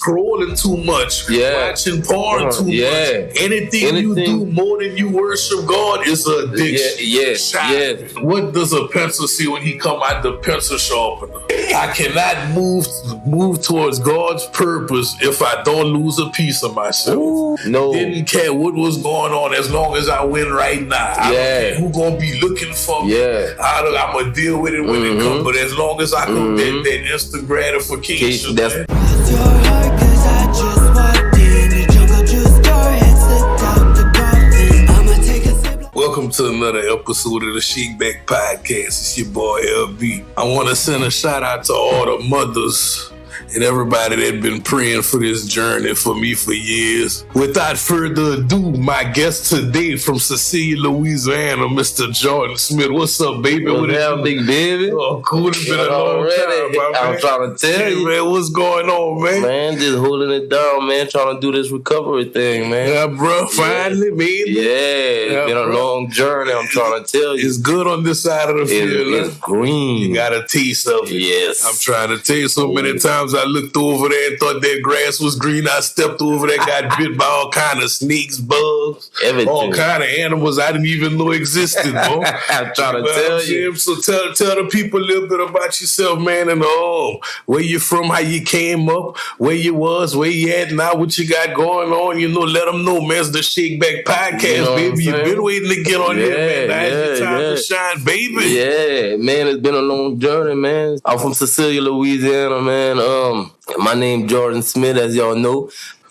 scrolling too much, watching porn too much. Anything you do more than you worship God is an addiction. What does a pencil see when he come out the pencil sharpener? I cannot move towards God's purpose if I don't lose a piece of myself. Ooh, no. Didn't care what was going on as long as I win right now. I don't care who gonna be looking for me. I'm gonna deal with it when it comes. But as long as I can get that instant gratification. Welcome to another episode of the Shakeback Podcast. It's your boy LB. I want to send a shout out to all the mothers and everybody that been praying for this journey for me for years. Without further ado, my guest today from Cecilia, Louisiana, Mr. Jordan Smith. What's up, baby? What's up, big baby? Oh, cool. It's been a long time, my man. I'm trying to tell you. Man, what's going on, man? Man, just holding it down, man. Trying to do this recovery thing, man. Yeah, bro. Finally, man. It's been a long journey, I'm trying to tell you. It's good on this side of the field. It's green. You got a taste of it. Yes. I'm trying to tell you, so many times I looked over there and thought that grass was green. I stepped over there, got bit by all kind of snakes, bugs, everything. All kind of animals I didn't even know existed, bro. I'm trying to tell you. So tell the people a little bit about yourself, man, and where you from, how you came up, where you was, where you at now, what you got going on. You know, let them know, man. It's the Shakeback Podcast, baby. You've been waiting to get on here, man. Now it's your time to shine, baby. Yeah, man. It's been a long journey, man. I'm from Cecilia, Louisiana, man. My name Jordan Smith, as y'all know.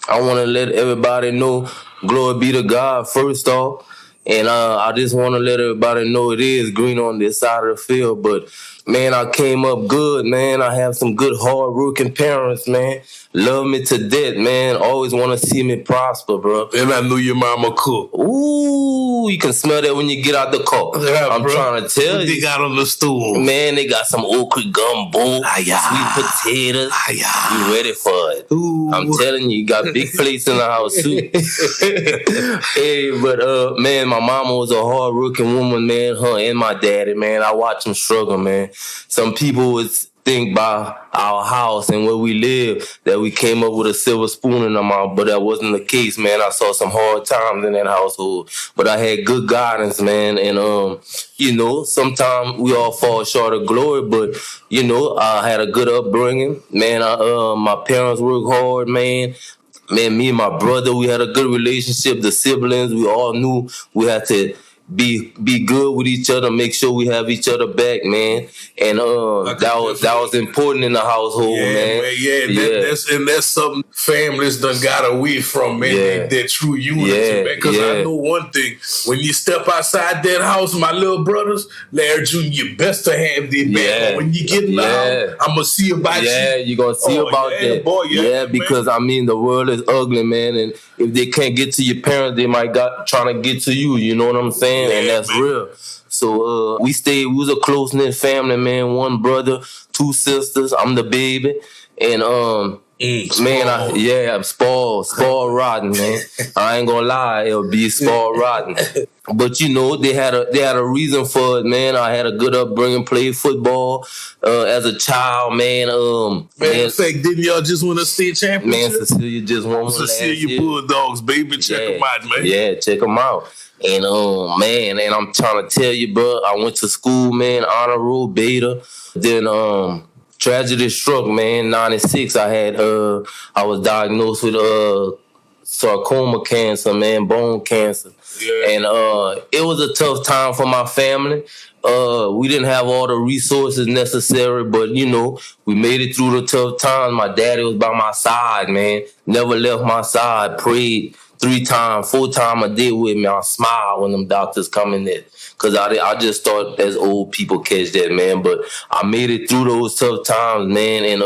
I want to let everybody know, glory be to God, first off. And I just want to let everybody know it is green on this side of the field. But, man, I came up good, man. I have some good, hard-working parents, man. Love me to death, man. Always want to see me prosper, bro. And I knew your mama cook. Ooh, you can smell that when you get out the car. Yeah, I'm trying to tell you. They got on the stool. Man, they got some okra gumbo, sweet potatoes. You ready for it? Ooh. I'm telling you, you got big plates in the house, too. Hey, but, man, my mama was a hard-working woman, man. Her and my daddy, man. I watch them struggle, man. Some people would think by our house and where we live that we came up with a silver spoon in our mouth, but that wasn't the case, man. I saw some hard times in that household, but I had good guidance, man. And you know, sometimes we all fall short of glory, but you know, I had a good upbringing, man. My parents worked hard, man. Man, me and my brother, we had a good relationship. The siblings, we all knew we had to be good with each other, make sure we have each other back, man. And that was important in the household, man. That's something families done got away from, man. That true unity, man. Because I know one thing: when you step outside that house, my little brothers, Larry Jr., you best to have their back. When you get in the house, I'm gonna see about you. Yeah, you gonna see about that. Boy, because I mean, the world is ugly, man. And if they can't get to your parents, they might trying to get to you. You know what I'm saying? And that's real. So we was a close-knit family, man. One brother, two sisters. I'm the baby. And I'm spoiled rotten, man. I ain't gonna lie, it'll be spoiled rotten. But you know, they had a reason for it, man. I had a good upbringing, played football as a child, man. In fact, didn't y'all just win a state championship? Man, Cecilia just won one Cecilia Bulldogs, baby. Check them out, man. Yeah, check them out. And man, and I'm trying to tell you, bro, I went to school, man, honor roll, beta. Then tragedy struck, man. 96, I was diagnosed with sarcoma cancer, man, bone cancer. Yeah. And it was a tough time for my family. We didn't have all the resources necessary, but you know, we made it through the tough times. My daddy was by my side, man. Never left my side. Prayed 3 times, 4 times a day with me. I smile when them doctors come in there. Because I just thought as old people catch that, man. But I made it through those tough times, man. And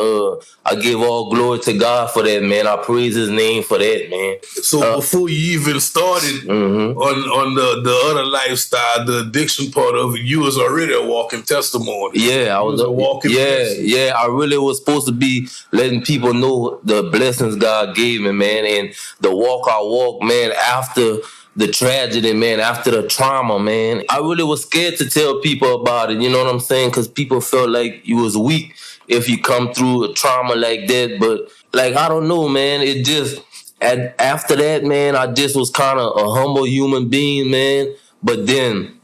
I give all glory to God for that, man. I praise his name for that, man. So before you even started on the other lifestyle, the addiction part of it, you was already a walking testimony. Yeah, I was a walking testimony. Yeah, I really was supposed to be letting people know the blessings God gave me, man. And the walk I walk, man, after the tragedy, man, after the trauma, man. I really was scared to tell people about it, you know what I'm saying? Because people felt like you was weak if you come through a trauma like that. But like, I don't know, man. It just, after that, man, I just was kind of a humble human being, man. But then,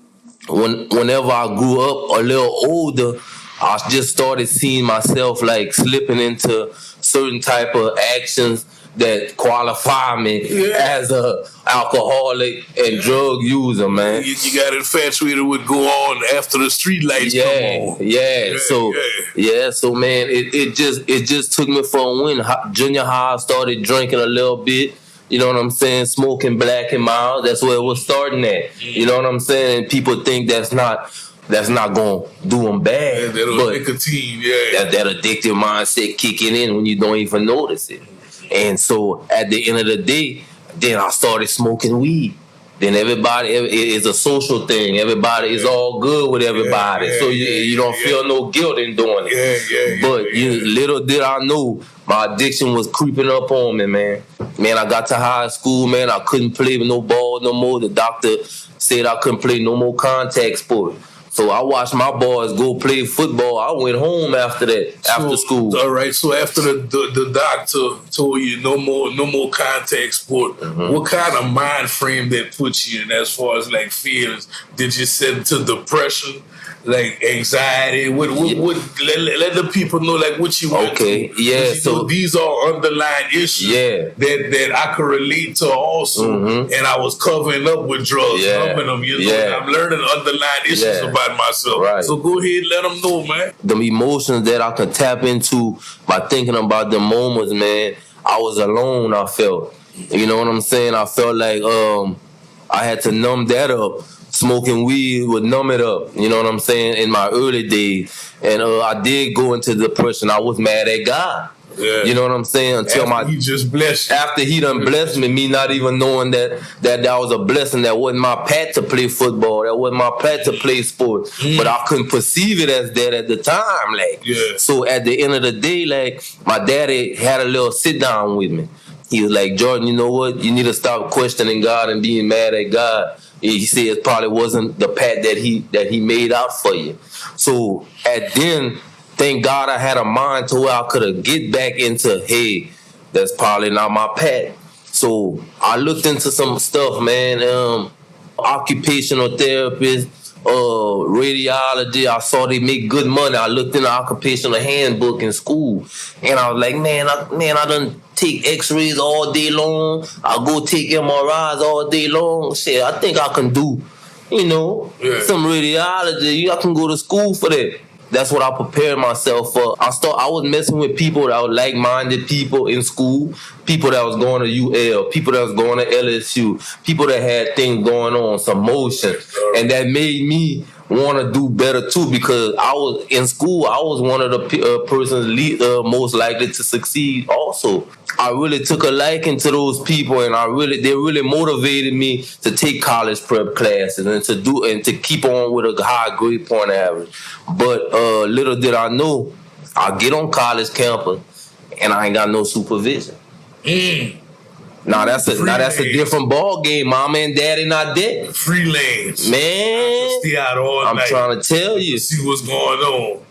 whenever I grew up a little older, I just started seeing myself like slipping into certain type of actions that qualify me as a alcoholic and drug user, man. You got infatuated with go on after the street lights come on. So man, it just took me for a win. Junior high, I started drinking a little bit. You know what I'm saying? Smoking black and mild. That's where it was starting at. You know what I'm saying? And people think that's not gonna do them bad. But nicotine, that addictive mindset kicking in when you don't even notice it. And so at the end of the day, then I started smoking weed. Then everybody, it's a social thing. Everybody is all good with everybody. So you don't feel no guilt in doing it. But little did I know, my addiction was creeping up on me, man. Man, I got to high school, man. I couldn't play with no ball no more. The doctor said I couldn't play no more contact sport. So I watched my boys go play football. I went home after that, after school. All right. So after the doctor told you no more contact sport, what kind of mind frame that puts you in as far as like feelings? Did you set into depression, like anxiety? What let the people know like what you went through? So these are underlying issues that I could relate to also, and I was covering up with drugs, numbing them. I'm learning underlying issues about myself. Right. So go ahead, let them know, man. The emotions that I could tap into by thinking about the moments, man. I was alone. I felt, you know what I'm saying. I felt like I had to numb that up. Smoking weed would numb it up, you know what I'm saying, in my early days. And I did go into depression. I was mad at God. You know what I'm saying? Until he just blessed you. After he done blessed me not even knowing that was a blessing. That wasn't my path to play football. That wasn't my path to play sports. But I couldn't perceive it as that at the time. So at the end of the day, like, my daddy had a little sit down with me. He was like, Jordan, you know what? You need to stop questioning God and being mad at God. He said it probably wasn't the path that he made out for you. So then, thank God I had a mind to where I could have get back into, hey, that's probably not my path. So I looked into some stuff, man. Occupational therapist, radiology. I saw they make good money. I looked in the occupational handbook in school, and I was like, man, I done take X-rays all day long. I go take MRIs all day long. Shit, I think I can do, some radiology. I can go to school for that. That's what I prepared myself for. I was messing with people that were like-minded people in school, people that was going to UL, people that was going to LSU, people that had things going on, some motion. And that made me want to do better too, because I was in school, I was one of the persons most likely to succeed also. I really took a liking to those people, and they really motivated me to take college prep classes and to keep on with a high grade point average. But little did I know, I get on college campus and I ain't got no supervision. Now that's a different ball game. Mama and daddy not there. Freelance, man. Stay out all night. I'm trying to tell you. See what's going on.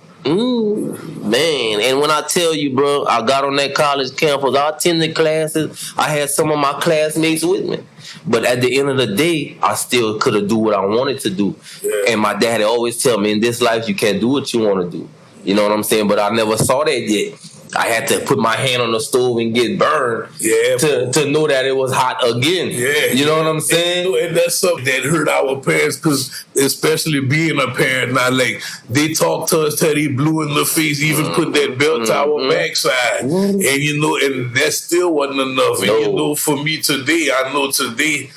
Man, and when I tell you, bro, I got on that college campus, I attended classes, I had some of my classmates with me. But at the end of the day, I still could have do what I wanted to do. And my daddy always tell me, in this life, you can't do what you want to do. You know what I'm saying? But I never saw that yet. I had to put my hand on the stove and get burned to know that it was hot again. You know what I'm saying? And that's something that hurt our parents, because especially being a parent now, like, they talk to us till they blue in the face, even put that belt to our backside. And and that still wasn't enough. And for me today, I know today,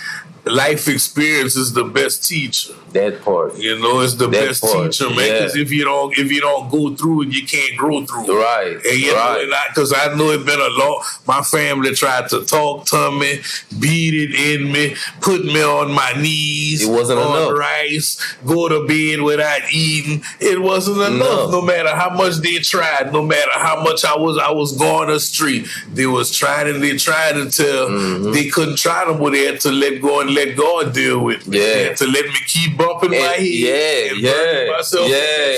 life experience is the best teacher. That part. It's the best teacher, man. Because if you don't go through it, you can't grow through it. Right. And because I know it's been a long. My family tried to talk to me, beat it in me, put me on my knees. It wasn't enough. Rice, go to bed without eating. It wasn't enough. No matter how much they tried, no matter how much I was going astray, they was trying and they tried until they couldn't try no more. They had to let go and let God deal with me. To let me keep bumping my head.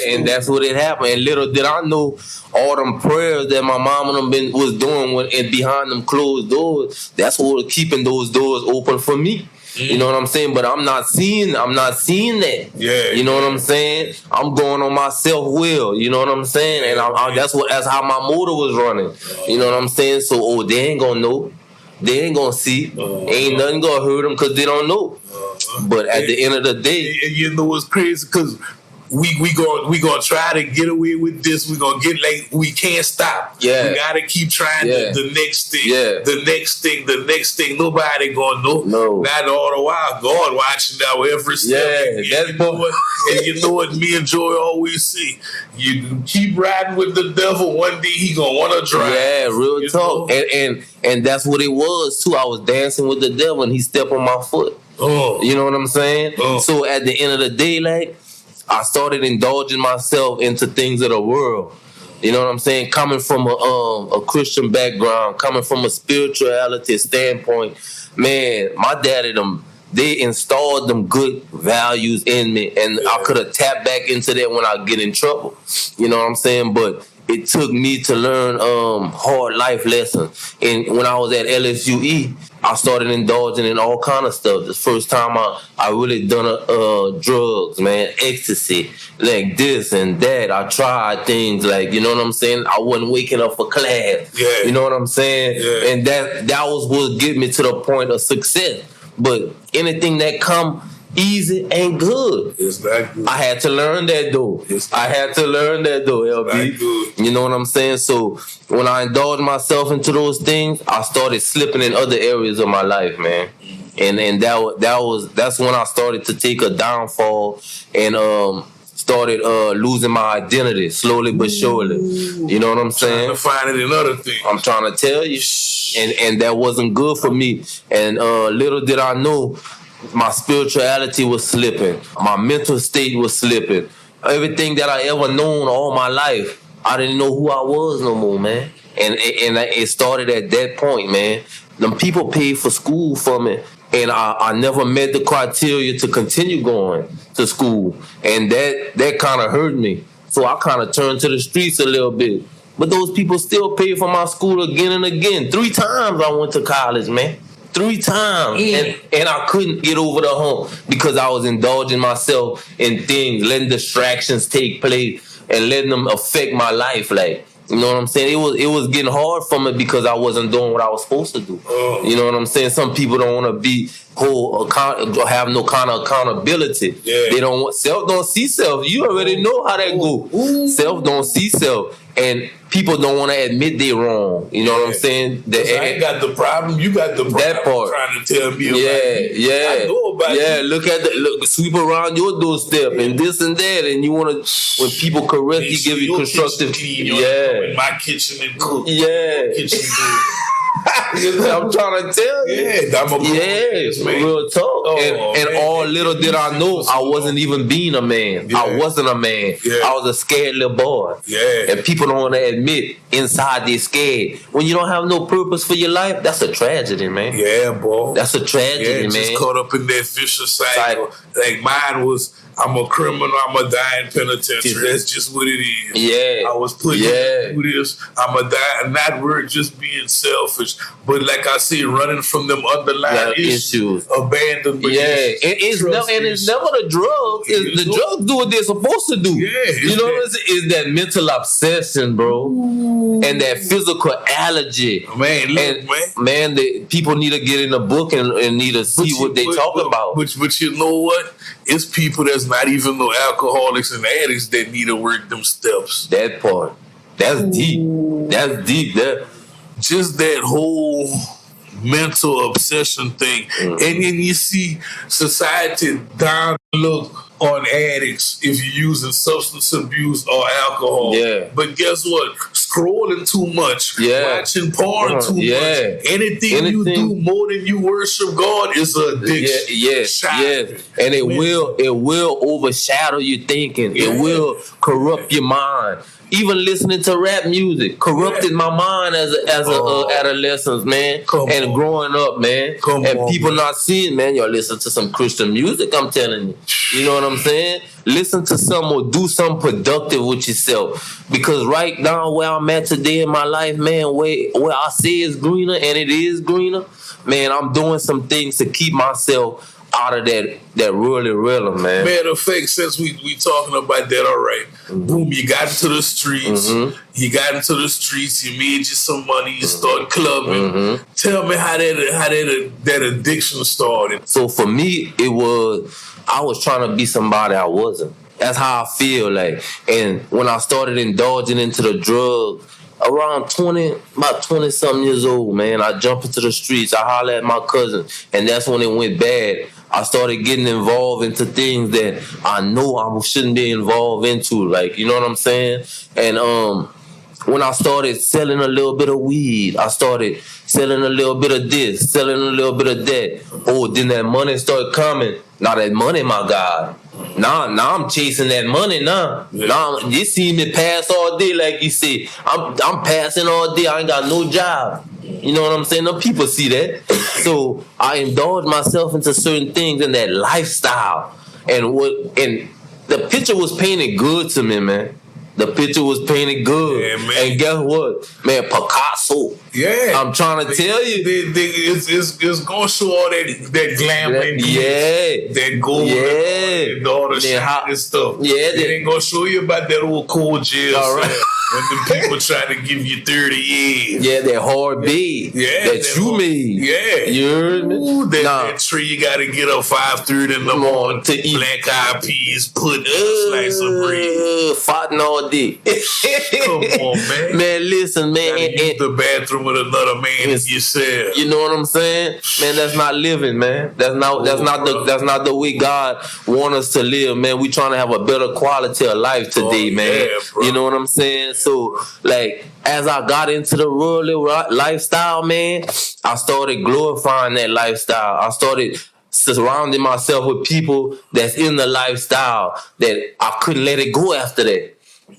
And that's what it happened. And little did I know, all them prayers that my mom and them was doing and behind them closed doors, that's what was keeping those doors open for me. You know what I'm saying? But I'm not seeing that. Yeah. You know what I'm saying? I'm going on my self-will. You know what I'm saying? And that's how my motor was running. You know what I'm saying? So, they ain't gonna know. They ain't gonna see. Ain't nothing gonna hurt them because they don't know. But at the end of the day, and you know what's crazy? Because we gonna try to get away with this. We gonna get we can't stop. Yeah. We gotta keep trying the next thing. Yeah. The next thing. Nobody gonna know. No. Not all the while. God watching our every step. Yeah. And you know what me and Joy always say? You keep riding with the devil, one day he gonna wanna drive. Yeah, real talk. And that's what it was too. I was dancing with the devil and he stepped on my foot. You know what I'm saying? So at the end of the day, I started indulging myself into things of the world. You know what I'm saying? Coming from a Christian background, coming from a spirituality standpoint, man, my daddy, they installed them good values in me, and I could have tapped back into that when I get in trouble. You know what I'm saying? But it took me to learn hard life lessons. And when I was at LSUE, I started indulging in all kind of stuff. The first time I really done drugs, man, ecstasy, like this and that. I tried things you know what I'm saying? I wasn't waking up for class. Yeah. You know what I'm saying? Yeah. And that was what get me to the point of success. But anything that come easy ain't good. It's not good. I had to learn that though. LB. Good. You know what I'm saying? So when I indulged myself into those things, I started slipping in other areas of my life, man. And that's when I started to take a downfall and started losing my identity slowly but surely. You know what I'm saying? Trying to find it in other things. I'm trying to tell you. And that wasn't good for me. And little did I know, my spirituality was slipping. My mental state was slipping. Everything that I ever known all my life, I didn't know who I was no more, man. And it started at that point, man. Them people paid for school for me, and I never met the criteria to continue going to school. And that kind of hurt me. So I kind of turned to the streets a little bit. But those people still paid for my school again and again. 3 times I went to college, man. 3 times. And I couldn't get over the hump because I was indulging myself in things, letting distractions take place and letting them affect my life. You know what I'm saying? It was getting hard for me because I wasn't doing what I was supposed to do. You know what I'm saying? Some people don't want to have no kind of accountability. Yeah. They don't self don't see self. You already know how that go. Self don't see self. And people don't want to admit they're wrong. You know what I'm saying? I ain't got the problem. You got the problem. That part. Trying to tell me about it. I know about it. Look, sweep around your doorstep and this and that, and you want to, when people correct you, give you constructive. In my kitchen and cook. Kitchen I'm trying to tell you. Real talk. And all little did I know, I wasn't even being a man. Yeah. I wasn't a man. Yeah. I was a scared little boy. Yeah. And people don't want to admit inside they're scared. When you don't have no purpose for your life, that's a tragedy, man. Yeah, boy. That's a tragedy, man. Just caught up in that vicious cycle. Like mine was, I'm a criminal, I'm a die in penitentiary. That's just what it is. Yeah. I was put through this. I'm a die, not worth just being selfish, but like I said, running from them underlying issues. Abandonment. It's never the drugs. The drugs do what they're supposed to do. You know what I'm saying? It's that mental obsession, bro. And that physical allergy. Man, the people need to get in the book and need to see what they talking about. But you know what? It's people that's not even no alcoholics and addicts that need to work them steps. That part. That's deep. That's deep. Just that whole mental obsession thing. And then you see society down look on addicts if you're using substance abuse or alcohol. But guess what? Scrolling too much, watching porn too much. Anything you do more than you worship God is an addiction. And it will overshadow your thinking. It will corrupt your mind. even listening to rap music corrupted my mind as a adolescent, man, and growing up, man. People not seeing, man. Y'all listen to some Christian music. I'm telling you, you know what I'm saying. Listen to something or do something productive with yourself. Because right now, where I'm at today in my life, man, where I see it's greener, and it is greener, man, I'm doing some things to keep myself out of that really realer, man. Matter of fact, since we talking about that, all right. Boom, you got into the streets. You got into the streets. You made you some money. You started clubbing. Tell me how that addiction started. So for me, I was trying to be somebody I wasn't. That's how I feel like. And when I started indulging into the drugs, around about 20-something years old, man, I jumped into the streets. I hollered at my cousin, and that's when it went bad. I started getting involved into things that I know I shouldn't be involved into, like, you know what I'm saying? And when I started selling a little bit of weed, I started selling a little bit of this, selling a little bit of that. Oh, then that money started coming. Now that money, my God. Now I'm chasing that money now. Yeah. Now you see me pass all day, like you said. I'm passing all day. I ain't got no job. You know what I'm saying? No people see that. So I indulge myself into certain things in that lifestyle. And the picture was painted good to me, man. The picture was painted good. Yeah, man. And guess what? Man, Picasso. Yeah. I'm trying to tell you. It's going to show all that glam and that gold and all the shit and stuff. Yeah. It ain't going to show you about that old cold jail. All right. When the people try to give you 30 years. Yeah, that hard bait that you made. Yeah. You heard me? Ooh, that tree you got to get up 5:30 in the morning to eat black-eyed peas, put a slice of bread. Fighting all day. Come on, man. Man, listen, man. Use the bathroom with another man yourself. You know what I'm saying? Man, that's not living, man. That's not the way God want us to live, man. We trying to have a better quality of life today, man. Yeah, you know what I'm saying? So, like, as I got into the rural lifestyle, man, I started glorifying that lifestyle. I started surrounding myself with people that's in the lifestyle that I couldn't let it go after that.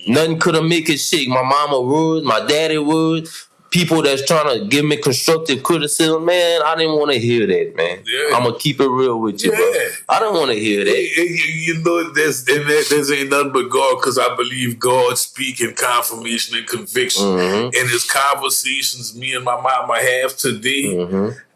Nothing could have make it shake. My mama would, my daddy would. People that's trying to give me constructive criticism, man, I didn't want to hear that, man. Yeah. I'm going to keep it real with you, bro. I don't want to hear that. You know, there's ain't nothing but God, because I believe God speak in confirmation and conviction. And his conversations me and my mama have today,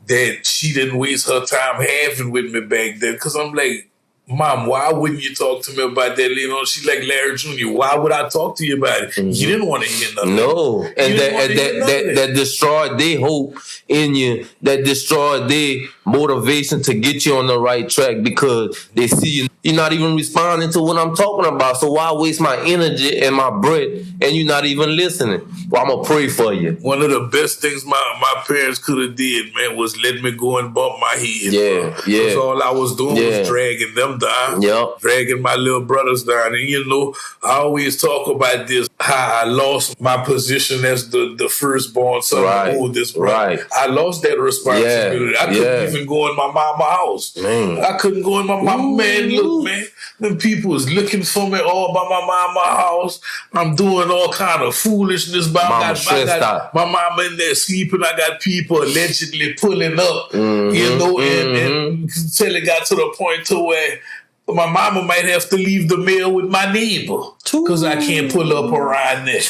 that she didn't waste her time having with me back then. Because I'm like, Mom, why wouldn't you talk to me about that? You know, she's like Larry Jr. Why would I talk to you about it? You didn't want to hear nothing. No. And that destroyed their hope in you. That destroyed their motivation to get you on the right track, because they see you're not even responding to what I'm talking about. So why waste my energy and my breath and you're not even listening? Well, I'm going to pray for you. One of the best things my parents could have did, man, was let me go and bump my head. Yeah. Because all I was doing was dragging them down, dragging my little brothers down. And, you know, I always talk about this, how I lost my position as the firstborn son of the oldest brother. I lost that responsibility. I couldn't even go in my mama's house. I couldn't go in my mama. Man, look, man, them people was looking for me all by my mama's house. I'm doing all kind of foolishness. But I got my mama in there sleeping. I got people allegedly pulling up, you know, and until it got to the point to where my mama might have to leave the mail with my neighbor because I can't pull up around there.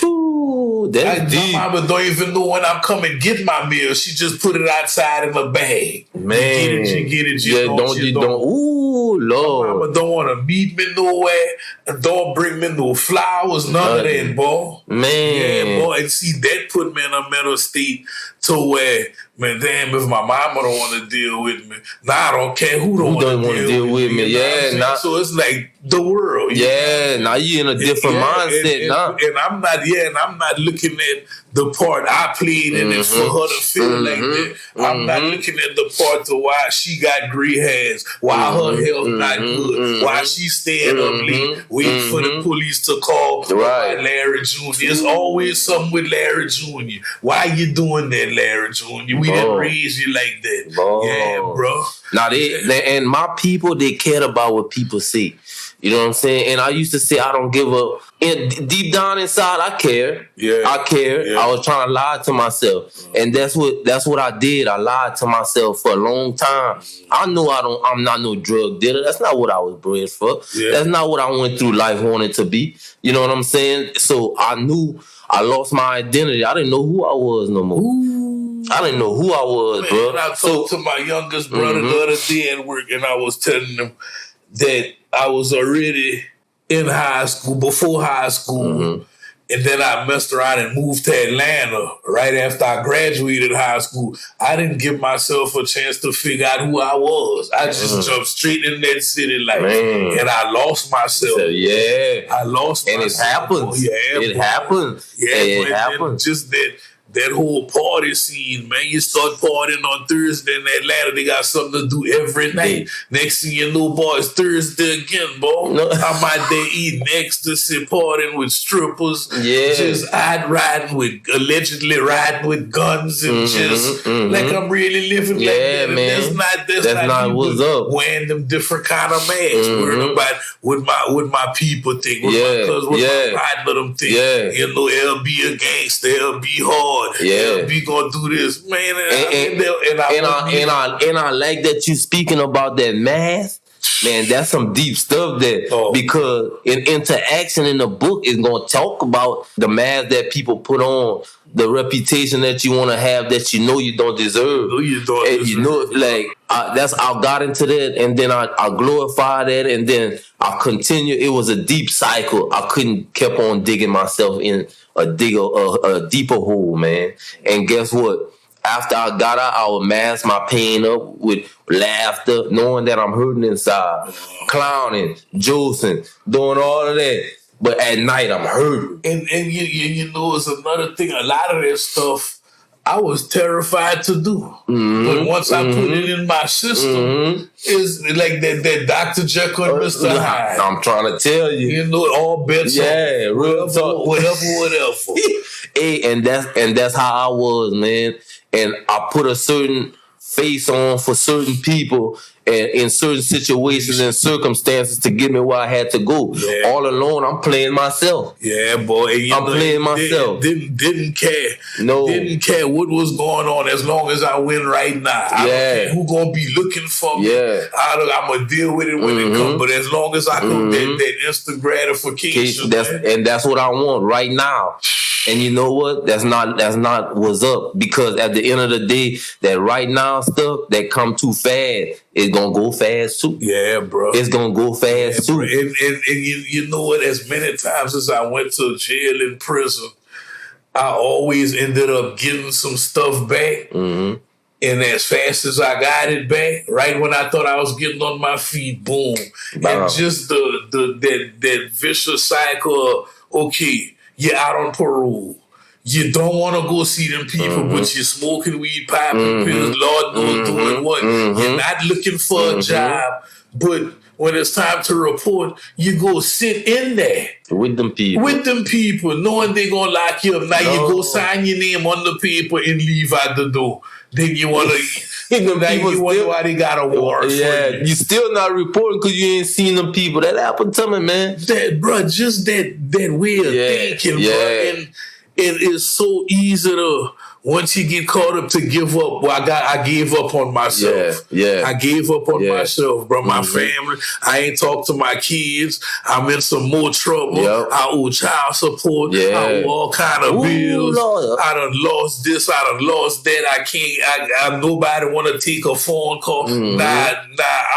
My mama don't even know when I'm coming get my mail. She just put it outside in a bag. Man, you get it. You don't. Ooh, Lord. My mama don't want to meet me nowhere. Don't bring me no flowers. None of that, boy. Man. Yeah, boy. And see, that put me in a mental state to where, man, damn, if my mama don't want to deal with me, I don't care who don't want to deal with me. Yeah, so it's like the world. Now you in a different mindset now. And I'm not looking at the part I played in it for her to feel like that. I'm not looking at the part to why she got gray hairs, why her health not good, why she staying up late, waiting for the police to call Larry Jr. There's always something with Larry Jr. Why you doing that, Larry Jr.? We didn't raise you like that. Yeah, bro. Now and my people, they cared about what people say. You know what I'm saying? And I used to say I don't give a. And deep down inside, I care. Yeah, I care. Yeah. I was trying to lie to myself, and that's what I did. I lied to myself for a long time. I knew I'm not no drug dealer. That's not what I was bred for. Yeah. That's not what I went through life wanting to be. You know what I'm saying? So I knew I lost my identity. I didn't know who I was no more. Ooh. I didn't know who I was, Man, bro. and I talked to my youngest brother the other day at work, and I was telling him that I was already in high school, before high school, and then I messed around and moved to Atlanta right after I graduated high school. I didn't give myself a chance to figure out who I was. I just jumped straight in that city life, and I lost myself. I lost and myself. It happens. It happens. Yeah, it happens. Just that whole party scene, man. You start partying on Thursday in Atlanta. They got something to do every night. Next thing you know, boy, it's Thursday again, boy. No. I'm out there eating ecstasy, partying with strippers. Yeah. Just allegedly riding with guns and like I'm really living like that. And man. That's not what's up. Wearing them different kind of masks. Worrying about what my people think. What my cousins, what my partner them think. Yeah. You know, LB a gangster, LB hard. Yeah, we gonna do this, man. And I like that you speaking about that mask. Man, that's some deep stuff there. Because in interaction in the book is gonna talk about the mask that people put on, the reputation that you want to have that you know you don't deserve. I got into that, and then I glorified that, and then I continued. It was a deep cycle. I couldn't keep on digging myself in a deeper hole, man. And guess what? After I got out, I would mask my pain up with laughter, knowing that I'm hurting inside, clowning, joking, doing all of that. But at night, I'm hurting. And you know, it's another thing. A lot of that stuff I was terrified to do. But once I put it in my system, it's like that Dr. Jekyll and Mr. Hyde. I'm trying to tell you. You know, all bets are real talk. Whatever. Hey, and that's how I was, man. And I put a certain face on for certain people and in certain situations and circumstances to get me where I had to go. Yeah. All alone, I'm playing myself. Yeah, boy. I'm playing myself. Didn't care. No. Didn't care what was going on as long as I win right now. I don't care who gonna be looking for me. Yeah. I'm gonna deal with it when it comes. But as long as I can get that instant gratification. That's what I want right now. And you know what? That's not what's up. Because at the end of the day, that right now stuff that come too fast, it's gonna go fast too. Yeah, bro. It's gonna go fast too. And you know what? As many times as I went to jail and prison, I always ended up getting some stuff back. And as fast as I got it back, right when I thought I was getting on my feet, boom. And just that vicious cycle of, okay, you're out on parole. You don't want to go see them people, but you're smoking weed, popping pills, Lord knows doing what. You're not looking for a job, but when it's time to report, you go sit in there. With them people. Knowing they're going to lock you up. Now you go sign your name on the paper and leave out the door. Then you want to... you wonder why they got a warrant for you. You still not reporting because you ain't seen them people. That happened to me, man. Just that weird thinking, bro. And it is so easy to, once you get caught up, to give up. Well, I gave up on myself. I gave up on myself, bro. My family. I ain't talked to my kids. I'm in some more trouble. I owe child support. I owe all kind of bills. Lord. I done lost this. I done lost that. I nobody want to take a phone call. Nah,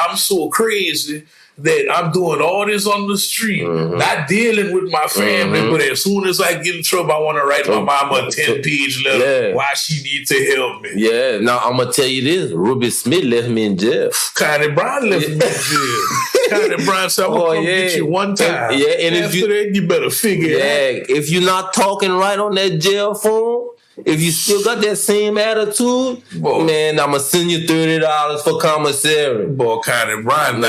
I'm so crazy that I'm doing all this on the street, not dealing with my family, but as soon as I get in trouble, I want to write my mama a 10-page letter why she needs to help me. Yeah, now I'm going to tell you this. Ruby Smith left me in jail. Connie Brown left me in jail. Connie Brown said, I'm going to get you one time. And after that, you better figure it out. If you're not talking right on that jail phone, If you still got that same attitude, boy, man, I'ma send you $30 for commissary. Boy, Connie Brown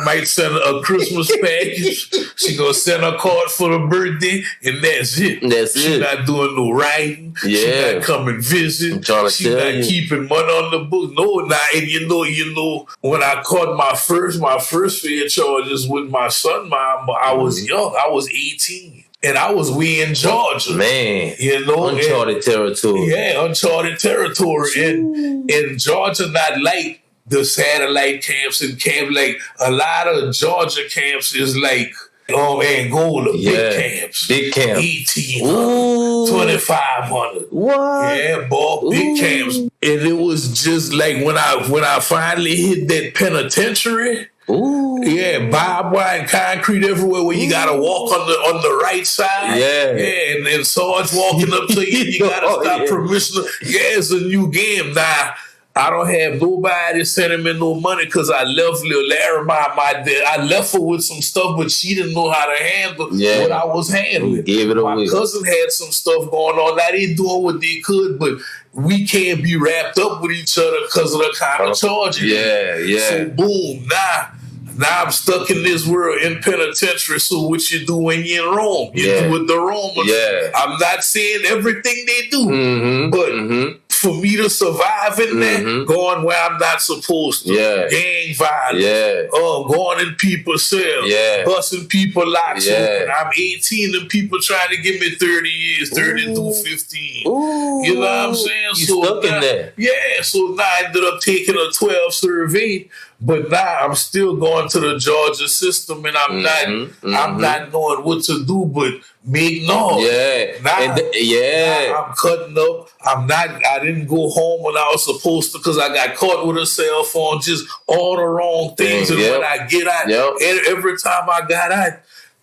might send a Christmas package. She gonna send a card for the birthday, and that's it. She not doing no writing. Yeah. She not coming visit. She not keeping money on the book. No, and you know, when I caught my first fair charges with my son, mom, I was young. I was 18. And I was in Georgia. Man. You know? Uncharted territory. Yeah, uncharted territory. And Georgia not like the satellite camps and camp. Like, a lot of Georgia camps is like Angola, big camps. Big camps. 1,800, 2,500. What? Yeah, boy, big camps. And it was just like when I finally hit that penitentiary. Ooh. Yeah, barbed wire and concrete everywhere where you gotta walk on the right side. Yeah, and Sarge walking up to you, you gotta stop permission. Yeah, it's a new game. Now, I don't have nobody sending me no money because I left Lil Larry, my dad. I left her with some stuff, but she didn't know how to handle what I was handling. Gave it away. My cousin had some stuff going on. Now they doing what they could, but we can't be wrapped up with each other because of the kind of charges. Yeah. So boom, now I'm stuck in this world in penitentiary. So what you do when you're in Rome? You do what the Romans. Yeah. I'm not saying everything they do, but for me to survive in that, going where I'm not supposed to, gang violence, going in people's cells, busting people locks open. I'm 18 and people trying to give me 30 years, 30 through 15. You know what I'm saying? You stuck in there. Yeah, so now I ended up taking a 12 survey. But now I'm still going to the Georgia system, and I'm not knowing what to do. But make noise. Now I'm cutting up. I didn't go home when I was supposed to because I got caught with a cell phone. Just all the wrong things. And when I get out, every time I got out,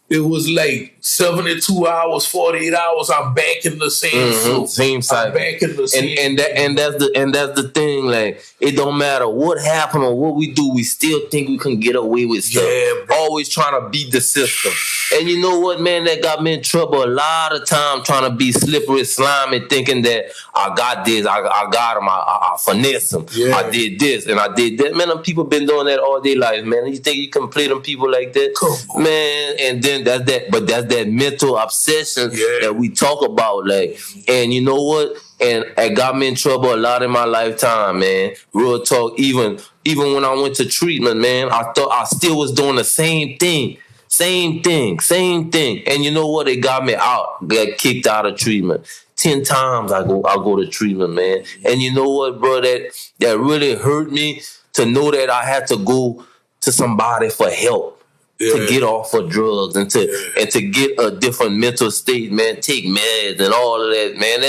it was like 72 hours, 48 hours. I'm back in the same flow. Same cycle. I'm back in the same. And that's the thing. Like, it don't matter what happened or what we do, we still think we can get away with stuff. Yeah, always trying to beat the system. And you know what, man? That got me in trouble a lot of time, trying to be slippery, slimy, thinking that I got this, I got him, I finesse him. Yeah. I did this and I did that. Man, them people been doing that all their life, man. You think you can play them people like that? Come on. Man, and then that's that mental obsession that we talk about, like, and you know what? And it got me in trouble a lot in my lifetime, man. Real talk. Even when I went to treatment, man, I thought I still was doing the same thing. And you know what? It got me out. Got kicked out of treatment. 10 times I go to treatment, man. And you know what, bro? That really hurt me to know that I had to go to somebody for help. To get off of drugs and to get a different mental state, man. Take meds and all of that, man.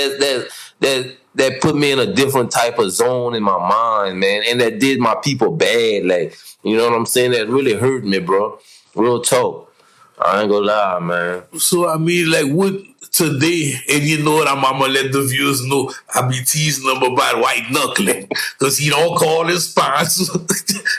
That put me in a different type of zone in my mind, man. And that did my people bad. Like, you know what I'm saying? That really hurt me, bro. Real talk. I ain't gonna lie, man. So, I mean, like, what today, and you know what, I'm gonna let the viewers know, I be teasing them about white knuckling, because he don't call his sponsor.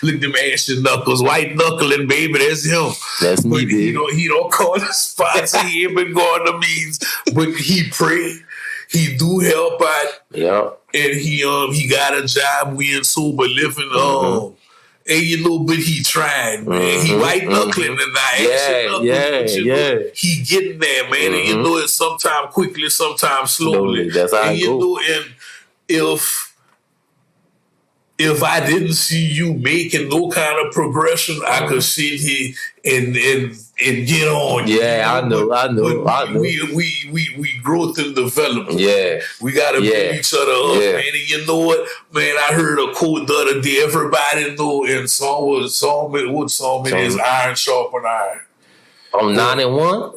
Look at them ashy knuckles. White knuckling, baby, that's him. That's me, baby. He don't call his sponsor. He ain't been going to meetings, but he pray. He do help out. Yeah. And he got a job. We in sober living. And you know, but he tried, man. He white knuckling and he getting there, man. And you know, it's sometimes quickly, sometimes slowly. That's how and you know, and if I didn't see you making no kind of progression, I could sit here and get on. Yeah, I know. We growth and development. Yeah, we gotta build each other up, man. And you know what, man? I heard a quote the other day. Everybody know, and what song it is? Iron sharpen iron. 9-1?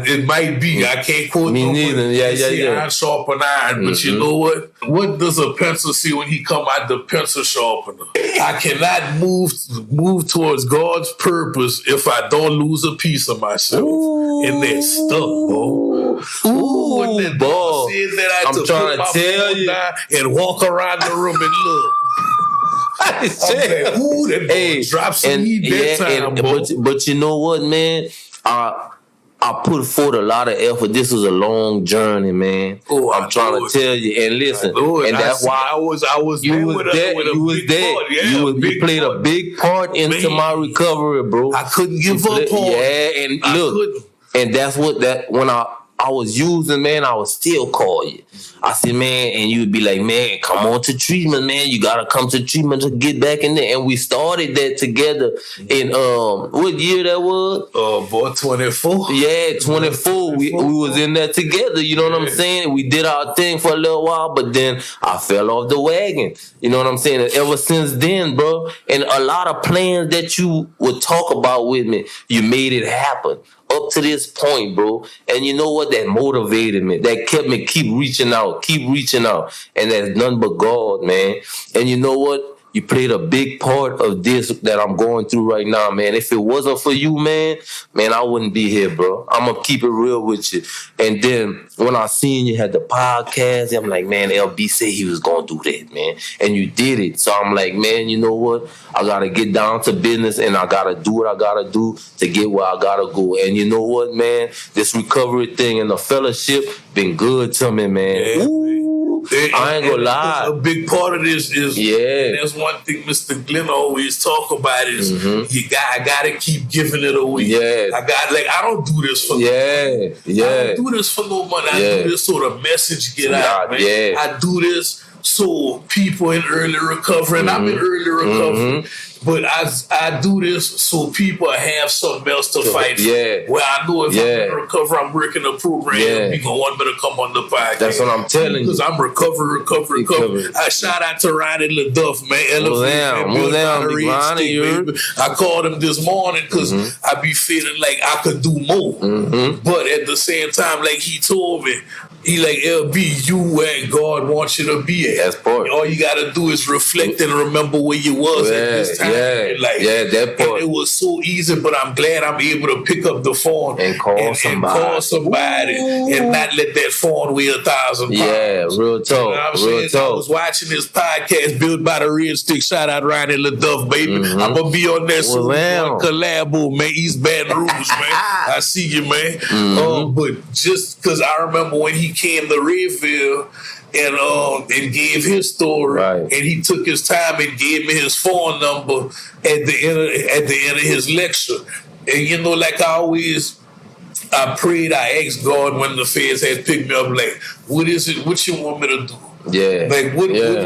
It might be. I can't quote me neither. Yeah. Iron sharpen iron. But you know what? What does a pencil see when he come out the pencil sharpener? I cannot move towards God's purpose if I don't lose a piece of myself. And that stuck, bro. Boy. I'm trying to tell you. And walk around the room and look. That drop some heat that time, but you know what, man? I I put forth a lot of effort. This was a long journey, man. Oh, I'm trying to tell you. And listen, and that's why I was you was there. You was there. You played a big part into my recovery, bro. I couldn't give up on. Yeah, and look, and that's what when I was using, man, I would still call you. I said, man, and you'd be like, man, come on to treatment, man. You gotta come to treatment to get back in there. And we started that together in what year that was? Boy, 24. Yeah, 24. We was in there together. You know what I'm saying? We did our thing for a little while, but then I fell off the wagon. You know what I'm saying? And ever since then, bro, and a lot of plans that you would talk about with me, you made it happen. Up to this point, bro. And you know what? That motivated me. That kept me keep reaching out. And that's none but God, man. And you know what? You played a big part of this that I'm going through right now, man. If it wasn't for you, man, I wouldn't be here, bro. I'm going to keep it real with you. And then when I seen you had the podcast, I'm like, man, LB said he was going to do that, man. And you did it. So I'm like, man, you know what? I got to get down to business and I got to do what I got to do to get where I got to go. And you know what, man? This recovery thing and the fellowship been good to me, man. Yeah. Ooh. I ain't gonna lie. A big part of this is, and that's one thing Mr. Glenn always talk about is I gotta keep giving it away. Yeah. I don't do this for I don't do this for no money. I do this so the message get out, man. Yeah. I do this so people in early recovery, and I'm in early recovery, but I do this so people have something else to fight for. Yeah. Where I know if I'm in recovery, I'm working a program, people want me to come on the podcast. That's what I'm telling you. Because I'm recovery. I shout out to Ronnie LaDuff, man. I called him this morning because I be feeling like I could do more. But at the same time, like he told me, he like, LB, you where God wants you to be at. That's part. All you got to do is reflect and remember where you was at this time. That part. It was so easy, but I'm glad I'm able to pick up the phone and call somebody and not let that phone weigh 1,000 pounds. Yeah, real talk. You know what I'm saying? I was watching this podcast built by the Red Stick. Shout out Ronnie LaDuff, baby. I'm going to be on that soon. Collabo, man. East Baton Rouge, man. I see you, man. But just because I remember when he came to Redville and gave his story, and he took his time and gave me his phone number at the end of his lecture. And you know, like I prayed, I asked God when the feds had picked me up, like, what is it? What you want me to do? Yeah. Like,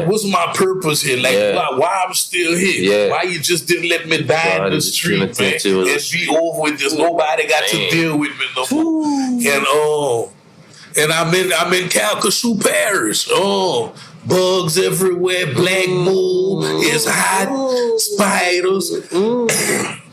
what's my purpose here? Like, why I'm still here? Yeah. Why you just didn't let me die in the street, man? And be over with this. Nobody got to deal with me no more. And I'm in Calcasieu Parish. Bugs everywhere, black mold, it's hot, spiders.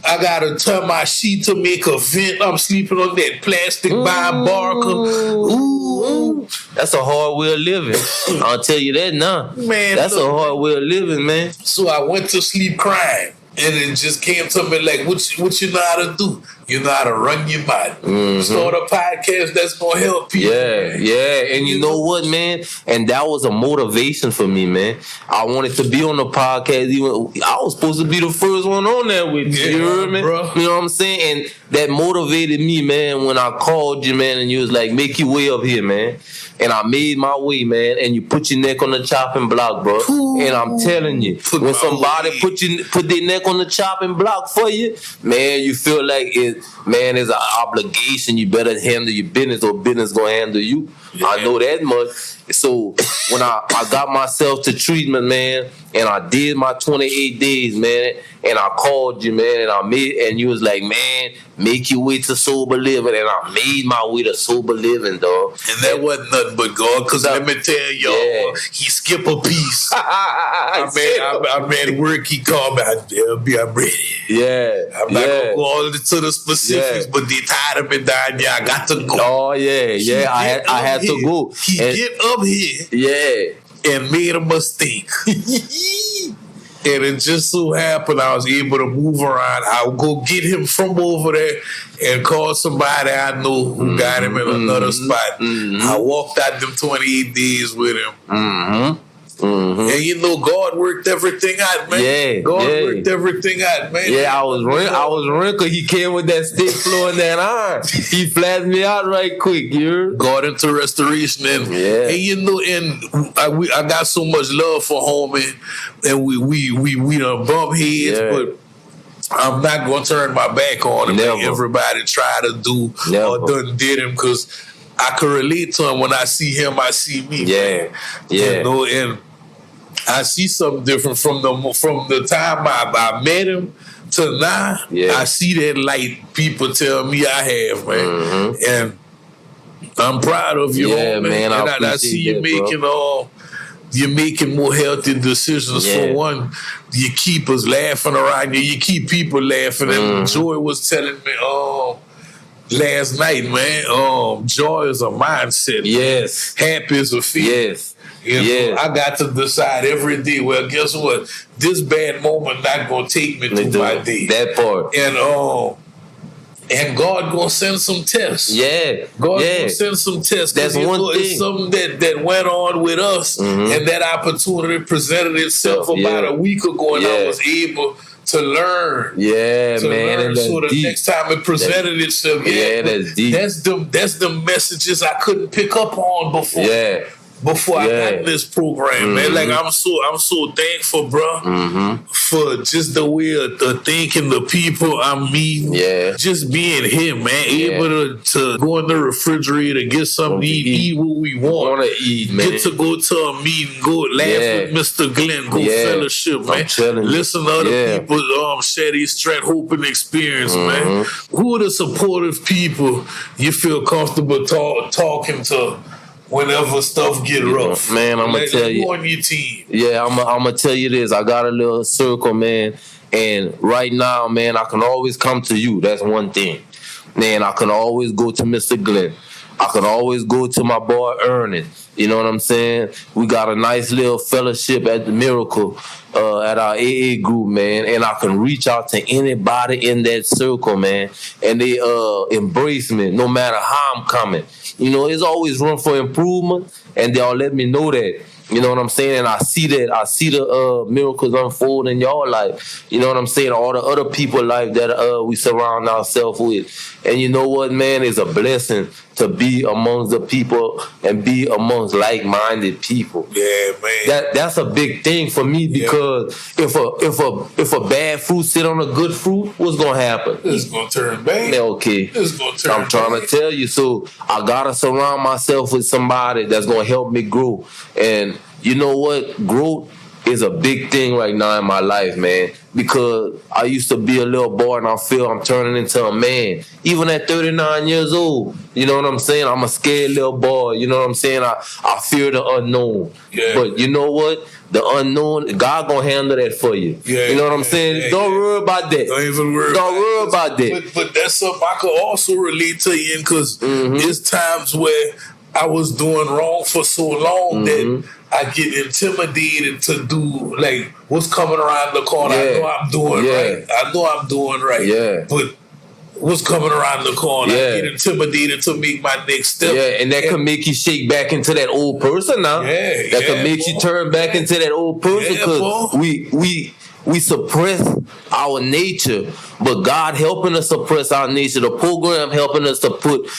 I gotta turn my sheet to make a vent. I'm sleeping on that plastic Bob Barker. Ooh. That's a hard way of living. I'll tell you that now. Man, that's a hard way of living, man. So I went to sleep crying. And it just came to me like, what you know how to do? You know how to run your mouth. Start a podcast that's going to help people. Yeah. And you know what, man? And that was a motivation for me, man. I wanted to be on the podcast. I was supposed to be the first one on there with you. You heard me? Bro. You know what I'm saying? And that motivated me, man, when I called you, man, and you was like, make your way up here, man. And I made my way, man. And you put your neck on the chopping block, bro. Ooh. And I'm telling you, when somebody put their neck on the chopping block for you, man, you feel like it's an obligation. You better handle your business or business gonna handle you. Yeah. I know that much. So when I got myself to treatment, man, and I did my 28 days, man, and I called you, man, and you was like, man, make your way to sober living, and I made my way to sober living, dog. And that wasn't nothing but God, because let me tell y'all, he skipped a piece. I'm at work, he called me, I'm ready. Yeah. I'm not going to go all into the specifics, but they tied up and down there, I got to go. Oh, yeah, I had to go. He get up here and made a mistake. And it just so happened I was able to move around. I'll go get him from over there and call somebody I know who got him in another spot. I walked out them 28 days with him. And you know, God worked everything out, man. Yeah, God worked everything out, man. Yeah, I was wrinkled. He came with that stick floor and that iron. He flattened me out right quick, you heard? God into restoration, and you know, and I got so much love for homie, and we done bump heads, but I'm not gonna turn my back on him. Like everybody try to do or done did him, because I can relate to him. When I see him, I see me. Yeah. You know, and I see something different from the time I met him to now. I see that light people tell me I have, man. And I'm proud of you, man. And I see you making you're making more healthy decisions. For one, you keep us laughing around you. You keep people laughing. And Joy was telling me last night, man, joy is a mindset. Yes. Happy is a feeling. Yes. You know, I got to decide every day, well, guess what? This bad moment not going to take me through my day. That part. And God gonna send some tests. God gonna send some tests. That's one thing. It's something that went on with us, and that opportunity presented itself about a week ago, and I was able to learn. Man. So the next time it presented itself, that's deep. That's the messages I couldn't pick up on before. Before I got in this program, man. Like I'm so thankful, bro, for just the way of the thinking, the people I'm meeting, just being here, man. Able to go in the refrigerator, get something to eat what we want. To eat, man. Get to go to a meeting, go laugh with Mr. Glenn, go fellowship, man. Listen to other people share their strength, hope, and experience, man. Who are the supportive people you feel comfortable talking to whenever stuff get rough? Man, I'm gonna tell you. Who on your team? I'm gonna tell you this. I got a little circle, man. And right now, man, I can always come to you. That's one thing. Man, I can always go to Mr. Glenn. I can always go to my boy Ernest. You know what I'm saying? We got a nice little fellowship at the Miracle, at our AA group, man. And I can reach out to anybody in that circle, man. And they embrace me no matter how I'm coming. You know, there's always room for improvement, and they all let me know that. You know what I'm saying? And I see that. I see the miracles unfold in your life. You know what I'm saying? All the other people life that we surround ourselves with. And you know what, man? It's a blessing to be amongst the people and be amongst like-minded people. Yeah, man. That's a big thing for me, because if a bad fruit sit on a good fruit, what's gonna happen? It's gonna turn bad. Okay. It's gonna turn I'm trying to tell you. So I gotta surround myself with somebody that's gonna help me grow. And you know what? Growth is a big thing right now in my life, man. Because I used to be a little boy, and I feel I'm turning into a man. Even at 39 years old, you know what I'm saying? I'm a scared little boy. You know what I'm saying? I fear the unknown. But you know what? The unknown, God gonna handle that for you. You know what I'm saying? Don't worry about that. Don't even worry about that. But that's something I could also relate to you in, because there's times where I was doing wrong for so long that I get intimidated to do, like, what's coming around the corner. I know I'm doing right. I know I'm doing right. But what's coming around the corner? I get intimidated to make my next step. And that can make you shake back into that old person now. That can make you turn back into that old person, because we suppress our nature, but God helping us suppress our nature. The program helping us to put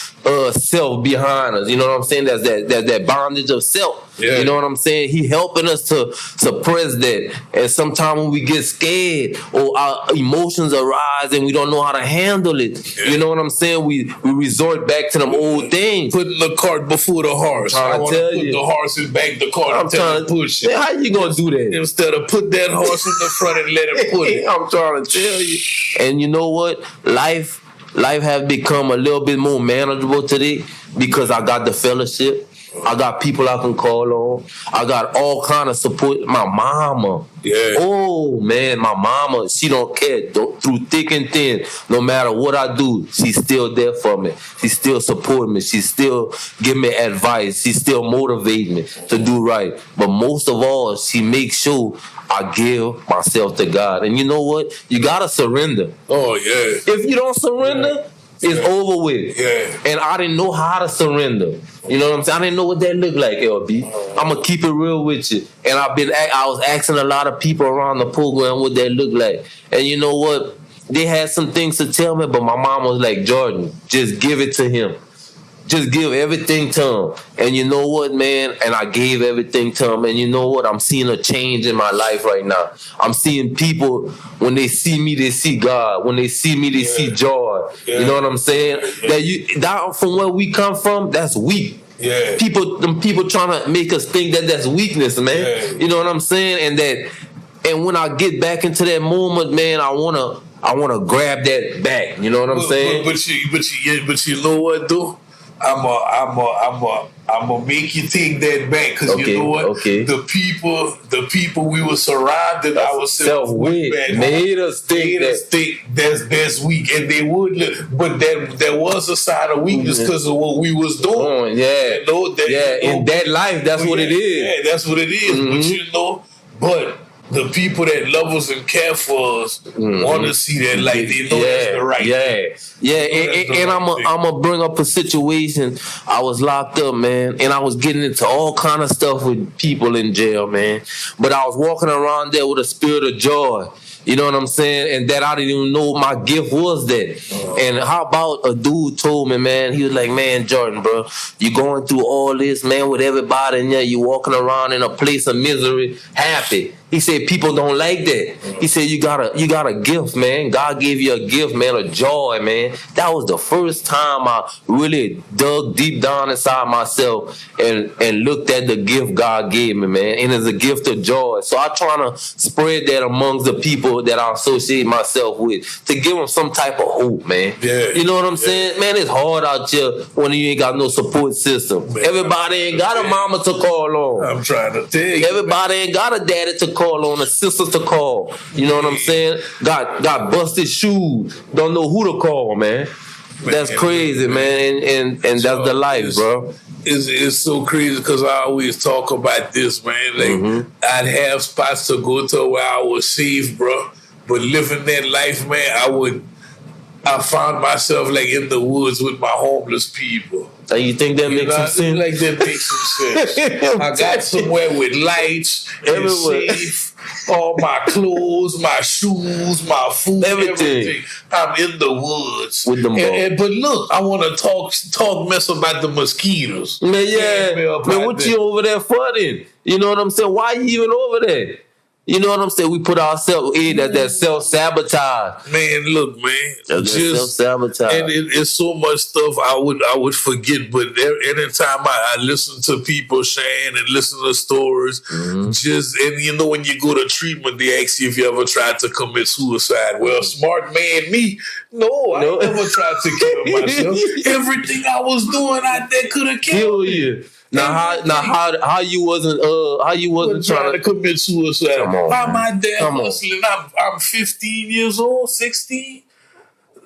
self behind us. You know what I'm saying? That's that bondage of self. You know what I'm saying? He helping us to suppress that. And sometimes when we get scared or our emotions arise and we don't know how to handle it, you know what I'm saying? We resort back to them old things. Putting the cart before the horse. I want to put the horse in back the cart and tell him to push it. How you gonna do that? Instead of put that horse in the front and let him put it. I'm trying to tell you. And you know what? Life has become a little bit more manageable today because I got the fellowship. I got people I can call on. I got all kind of support. My mama. Oh, man, my mama, she don't care. Through thick and thin, no matter what I do, she's still there for me. She still support me. She still give me advice. She still motivate me to do right. But most of all, she makes sure I give myself to God. And you know what? You got to surrender. Oh, yeah. If you don't surrender, It's over with. Yeah. And I didn't know how to surrender. You know what I'm saying? I didn't know what that looked like, LB. I'm gonna keep it real with you. And I was asking a lot of people around the program what that looked like. And you know what? They had some things to tell me, but my mom was like, Jordan, just give it to him. Just give everything to him. And you know what, man? And I gave everything to him. And you know what? I'm seeing a change in my life right now. I'm seeing people, when they see me, they see God. When they see me, they see joy. You know what I'm saying? That from where we come from, that's weak. Yeah. People trying to make us think that that's weakness, man. Yeah. You know what I'm saying? And when I get back into that moment, man, I wanna grab that back. You know what I'm saying? But you know what, though? I'm gonna make you take that back, because you know what? Okay. The people we were surrounded ourselves with made us think that's weak, and they would. But there was a side of weakness because of what we was doing. In that life, that's what it is. Yeah, that's what it is. But the people that love us and care for us want to see that light. They know that's the right thing. And I'm gonna bring up a situation. I was locked up, man, and I was getting into all kind of stuff with people in jail, man. But I was walking around there with a spirit of joy. You know what I'm saying? And that I didn't even know my gift was that. And how about a dude told me, man, he was like, man, Jordan, bro, you going through all this, man, with everybody in there. You walking around in a place of misery, happy. He said, people don't like that. He said, you got a gift, man. God gave you a gift, man, of joy, man. That was the first time I really dug deep down inside myself and looked at the gift God gave me, man. And it's a gift of joy. So I try to spread that amongst the people that I associate myself with to give them some type of hope, man. Yeah. You know what I'm saying? Man, it's hard out here when you ain't got no support system. Man, everybody ain't got a mama to call on. I'm trying to tell you. Everybody ain't got a daddy to call on, a sister to call. You know what I'm saying? Got busted shoes. Don't know who to call, man. That's crazy, man. And that's the life, bro. It's so crazy because I always talk about this, man. Like I'd have spots to go to where I was safe, bro. But living that life, man, I found myself like in the woods with my homeless people. You think that makes some sense? Like that makes some sense. I got somewhere with lights, everywhere. Safe, all my clothes, my shoes, my food, everything. I'm in the woods with them. But look, I want to talk mess about the mosquitoes. Man, man, what you over there for then? You know what I'm saying? Why you even over there? You know what I'm saying? We put ourselves in that self-sabotage. Man, look, man. That's just self-sabotage. And it's so much stuff I would forget, but anytime I listen to people saying and listen to stories, and you know, when you go to treatment, they ask you if you ever tried to commit suicide. Well, smart man me, no, I never tried to kill myself. Everything I was doing out there could have killed you. How you wasn't trying to commit suicide? Come on, why my dad hustling? I'm 15 years old, 16.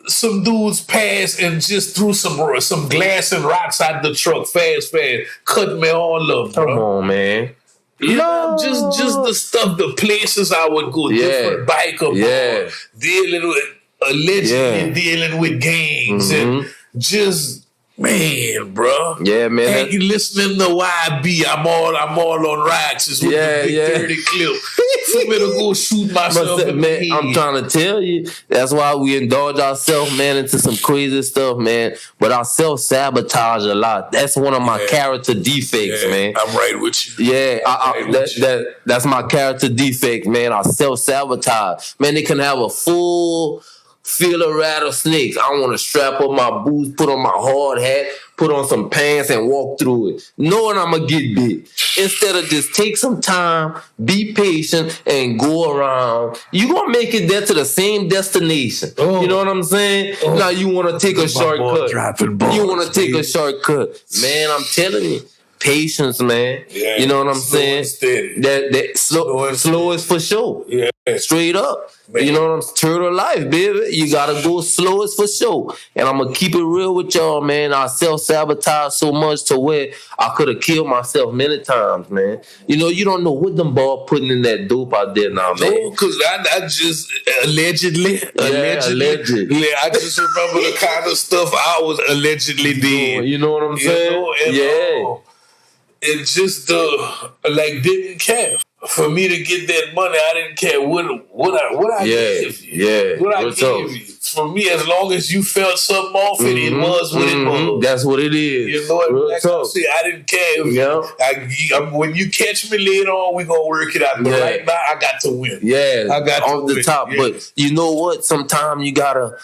Some dudes passed and just threw some glass and rocks out the truck fast, cut me all up, bro. Come on, man. You know, just the stuff, the places I would go, different biker bars, allegedly dealing with gangs and just. Man, bro. Yeah, man. Ain't you listening to YB? I'm all on Roxas with the big 30 clip for me to go shoot myself in the head. I'm trying to tell you, that's why we indulge ourselves, man, into some crazy stuff, man. But I self-sabotage a lot. That's one of my character defects, man. I'm right with you. Yeah, that's my character defect, man. I self-sabotage. Man, they can have a full field of rattlesnakes. I want to strap up my boots, put on my hard hat, put on some pants, and walk through it, knowing I'm going to get bit. Instead of just take some time, be patient, and go around, you're going to make it there to the same destination. You know what I'm saying? Now you want to take a shortcut. You want to take a shortcut. Man, I'm telling you. patience, man. Yeah, you know what I'm saying? Steady. That slow is for sure. Yeah. Straight up. Man. You know what I'm saying? Turtle life, baby. You gotta go slow is for sure. And I'm gonna keep it real with y'all, man. I self-sabotage so much to where I could have killed myself many times, man. You know, you don't know what them ball putting in that dope out there now, man. No, because I just allegedly. Yeah, I just remember the kind of stuff I was allegedly doing. You know what I'm saying? And just didn't care. For me to get that money, I didn't care what I gave you. Yeah. What I gave you. For me, as long as you felt something off it, it was what it was. That's what it is. You know what? Like I said, I didn't care. When you catch me later on, we're gonna work it out. But right now, I got to win. Yeah, I got on the top. Yeah. But you know what? Sometimes you gotta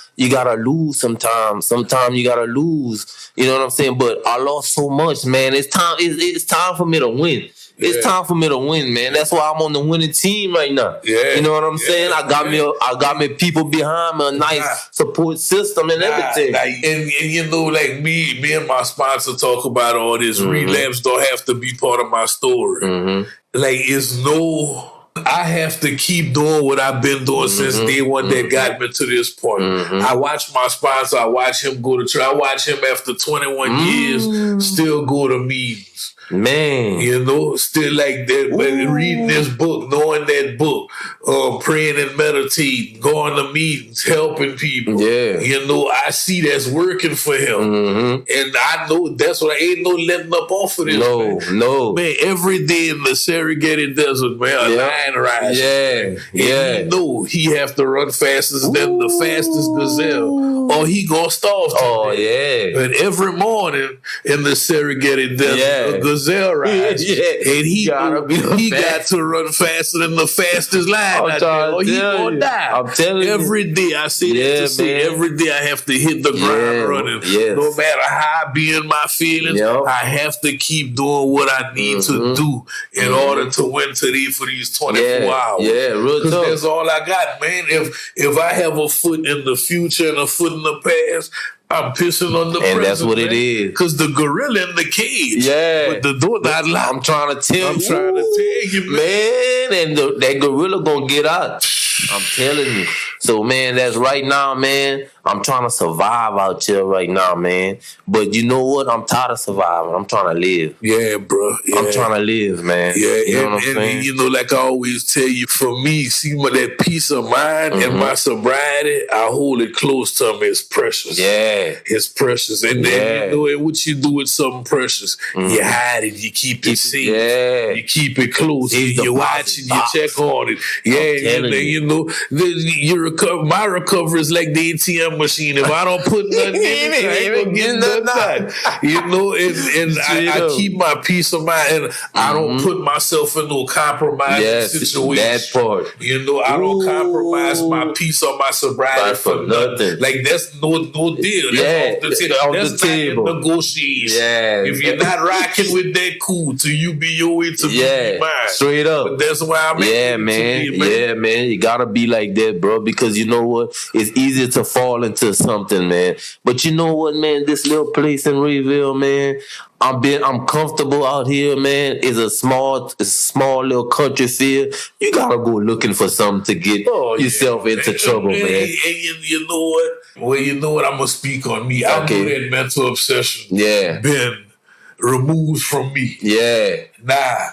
lose. Sometimes you gotta lose. You know what I'm saying? But I lost so much, man. It's time. It's time for me to win. It's time for me to win, man. That's why I'm on the winning team right now. Yeah. You know what I'm saying? I got me people behind me, a nice support system and everything. And you know, like me and my sponsor talk about all this. Relapse don't have to be part of my story. Like I have to keep doing what I've been doing since day one that got me to this point. I watch my sponsor. I watch him go to church. I watch him after 21 years still go to meetings. Man, you know, still like that. But reading this book, knowing that book, praying and meditating, going to meetings, helping people. Yeah, you know, I see that's working for him, and I know that's what I ain't no letting up off of this. No, man. Every day in the Serengeti Desert, man, a lion rises. And you know he have to run faster than the fastest gazelle, or he gonna starve. But every morning in the Serengeti Desert, a gazelle rides, and he got to run faster than the fastest lion out there, or he gonna die. I'm telling you. Every day I say that to say, every day I have to hit the ground running. No matter how I be in my feelings, I have to keep doing what I need to do in order to win today for these 24 hours. Yeah, real talk. That's all I got, man. If I have a foot in the future and a foot in the past, I'm pissing on the present, that's what it is. Because the gorilla in the cage. Yeah. But the door not locked. I'm trying to tell you, man. And that gorilla gonna get out. I'm telling you. So, man, that's right now, man. I'm trying to survive out here right now, man. But you know what? I'm tired of surviving. I'm trying to live. Yeah, bro. Yeah. I'm trying to live, man. Yeah, you know what I'm saying? And, you know, like I always tell you, for me, see that peace of mind and my sobriety, I hold it close to me. It's precious. Yeah. It's precious. And then, you know, and what you do with something precious, you hide it, you keep it safe. Yeah. You keep it close. You watch it, you check on it. Yeah, you know, my recovery is like the ATM machine. If I don't put nothing in it, I ain't gonna get nothing done. You know, and I keep my peace of mind, and I don't put myself in no compromising situation. That part. You know, I don't compromise my peace or my sobriety for nothing. Like, that's no deal. That's off the table. Not negotiation. Yeah. If you're not rocking with that, cool, till you be your way to be mine. Straight up. But that's why I'm man. You gotta be like that, bro, because you know what? It's easier to fall into something, man. But you know what, man? This little place in Rayville, man, I'm comfortable out here, man. It's a small little country feel. You gotta go looking for something to get yourself into trouble, man. And you know what? Well, you know what? I'm gonna speak on me. I know that mental obsession been removed from me. Yeah. Now,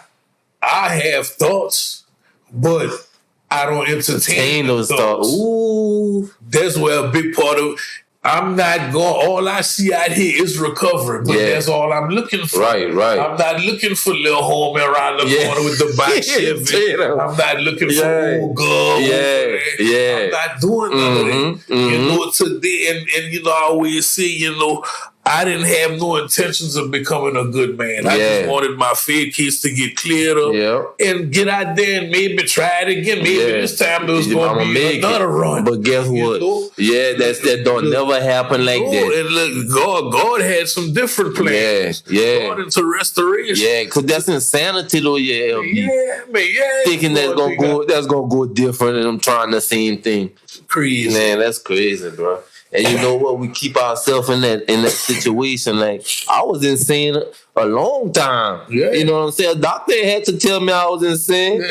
I have thoughts, but I don't entertain those thoughts. Ooh. That's where a big part of I'm not going. All I see out here is recovery, but that's all I'm looking for. Right. I'm not looking for little home around the corner with the back Chevy. I'm not looking for old girl. I'm not doing none of that. You know, today, and you know, I always say, you know, I didn't have no intentions of becoming a good man. I just wanted my fear case to get cleared up and get out there and maybe try it again. Maybe this time there was going to be another run. But guess what? Know? That don't never happen like that. And look, God had some different plans. God into restoration. Yeah, because that's insanity, though. LB. Thinking that's gonna go different, and I'm trying the same thing. Crazy, man. That's crazy, bro. And you know what? We keep ourselves in that situation. Like, I was insane a long time. Yeah. You know what I'm saying? A doctor had to tell me I was insane.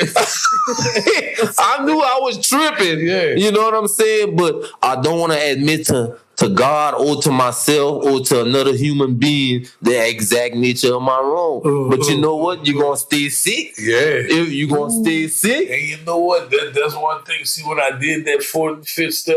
I knew I was tripping. Yeah. You know what I'm saying? But I don't want to admit to God or to myself or to another human being the exact nature of my wrong. But you know what? You're going to stay sick. Yeah. You're going to stay sick. And you know what? That's one thing. See, when I did that fourth and fifth step,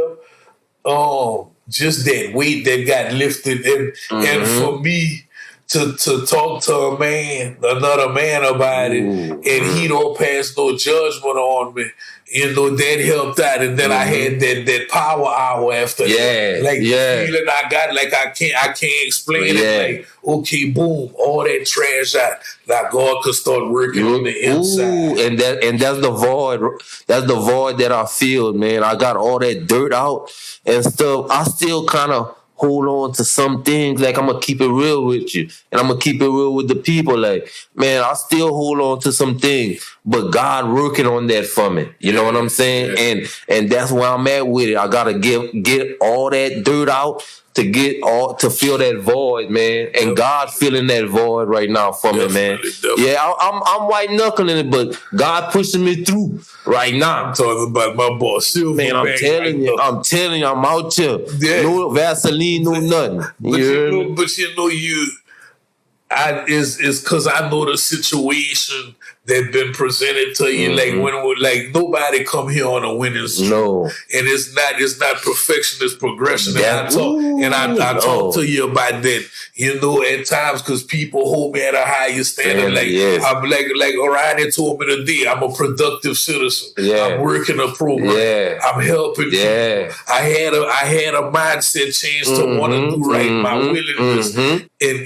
just that weight that got lifted. And for me to talk to another man about it, and he don't pass no judgment on me, you know, that helped out. And then I had that power hour after that. Like the feeling I got, like I can't explain it. Like, okay, boom, all that trash out. Now God could start working on the inside. And that's the void. That's the void that I feel, man. I got all that dirt out and stuff. I still kind of hold on to some things. Like, I'm going to keep it real with you. And I'm going to keep it real with the people. Like, man, I still hold on to some things. But God working on that for me. You know what I'm saying? Yeah. And that's where I'm at with it. I got to get all that dirt out to fill that void, man. And God filling that void right now for me, man. Definitely. Yeah, I'm white knuckling it, but God pushing me through right now. I'm talking about my boss, Silver. Man, I'm telling you, I'm out here. Yeah. No Vaseline, no nothing. But it's because I know the situation that been presented to you. Like nobody come here on a winning streak. No. And it's not perfection, it's progression. And I talk to you about that, you know, at times, because people hold me at a higher standard. I'm like Orion told me today, I'm a productive citizen. I'm working a program. I'm helping people. I had a mindset change to want to do right, my willingness. And